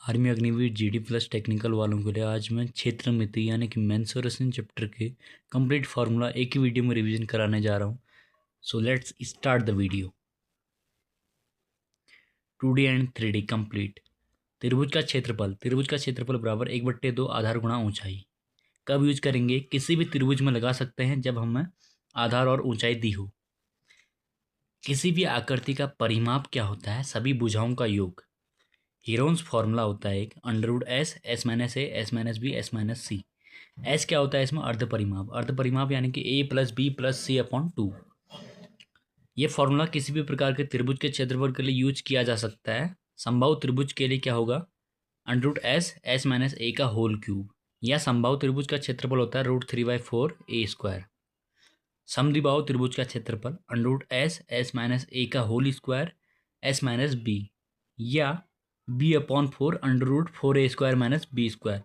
Army Agniveer GD plus technical वालों के लिए आज मैं क्षेत्र मिति यानी कि मेंसुरेशन चैप्टर के कंप्लीट फार्मूला एक ही वीडियो में रिवीजन कराने जा रहा हूँ। So let's start the video. 2D and 3D complete. त्रिभुज का क्षेत्रफल बराबर 1/2 आधार गुणा ऊंचाई। कब यूज करेंगे? किसी भी त्रिभुज में लगा सकते हैं जब हमें आधार और ऊंचाई दी हो। किसी भी आकृति का परिमाप क्या होता है? सभी भुजाओं का योग। हीरोन्स फॉर्मूला होता है एक √S, S minus A, S minus B, S minus C. S क्या होता है इसमें? अर्ध परिमाप यानी कि A+B+C/2। ये फॉर्मूला किसी भी प्रकार के त्रिभुज के क्षेत्रफल के लिए यूज किया जा सकता है। समबाहु त्रिभुज के लिए क्या होगा? √S, S माइनस ए का होल क्यूब। या समबाहु त्रिभुज का क्षेत्रफल होता है √3/4 A²। समद्विबाहु त्रिभुज का क्षेत्रफल √S, S माइनस ए का whole square, S minus B. या B/4 √4A² माइनस B²।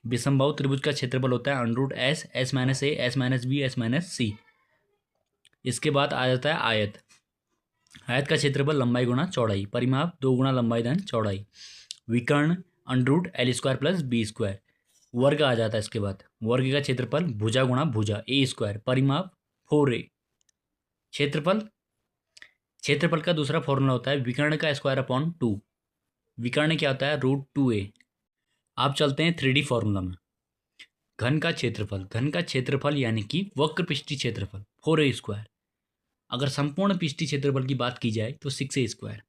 विषमबाहु त्रिभुज का क्षेत्रफल होता है √S, S minus A, S minus B, S minus C. इसके बाद आ जाता है आयत। आयत का क्षेत्रफल लंबाई गुणा चौड़ाई, परिमाप 2 गुणा लंबाई धन चौड़ाई। विकर्ण √L² प्लस B²। वर्ग आ जाता है इसके बाद। वर्ग का क्षेत्रफल भुजा गुणा भुजा A², परिमाप 4A। क्षेत्रफल का दूसरा फॉर्मूला होता है विकर्ण का स्क्वायर/2। विकर्ण क्या होता है? √2A। आप चलते हैं 3D फॉर्मूला में। घन का क्षेत्रफल यानी कि वक्र पृष्ठीय क्षेत्रफल 4A²। अगर संपूर्ण पृष्ठीय क्षेत्रफल की बात की जाए तो 6A²।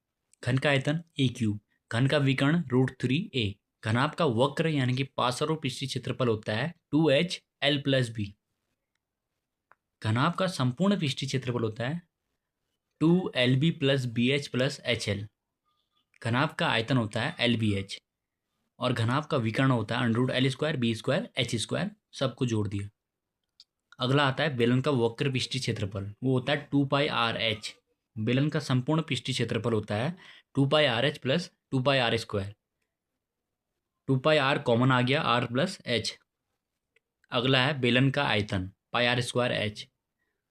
घन का आयतन A³। घन का विकर्ण √3A। घनाभ का वक्र यानी कि पार्श्व पृष्ठीय क्षेत्रफल होता है 2HL प्लस B। घनाभ का संपूर्ण पृष्ठीय क्षेत्रफल होता है 2LB plus BH plus HL। घनाभ का आयतन होता है LBH। और घनाभ का विकर्ण होता है √L² B² H²। सबको जोड़ दिया। अगला आता है बेलन का वक्र पृष्ठीय क्षेत्रफल, वो होता है 2πRH। बेलन का संपूर्ण पृष्ठीय क्षेत्रफल होता है 2πRH plus 2πR²। 2πR common आ गया, R प्लस H। अगला है बेलन का आयतन πR²H।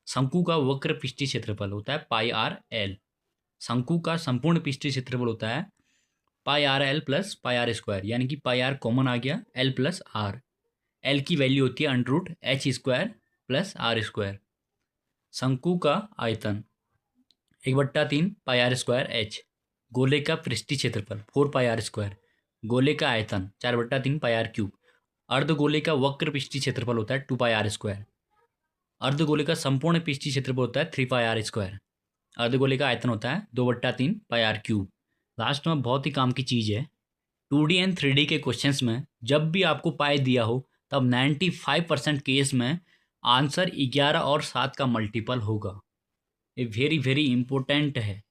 शंकु का वक्र पृष्ठीय क्षेत्रफल होता है πRL। शंकु का संपूर्ण पृष्ठीय क्षेत्रफल होता है πRL प्लस πR² यानी कि πR कॉमन आ गया, L प्लस R। L की वैल्यू होती है √H² प्लस R²। शंकु का आयतन 1/3 πR²H। गोले का पृष्ठीय क्षेत्रफल 4πR²। गोले का आयतन 4/3 πR³। अर्धगोले का वक्र पृष्ठीय क्षेत्रफल होता है 2πR²। अर्धगोले का संपूर्ण पृष्ठीय क्षेत्रफल होता है 3πR²। अर्धगोले का आयतन होता है 2/3 πR³। लास्ट में बहुत ही काम की चीज़ है, 2D एंड 3D के क्वेश्चंस में जब भी आपको पाई दिया हो तब 95% केस में आंसर 11 और 7 का मल्टीपल होगा। ये वेरी वेरी इंपॉर्टेंट है।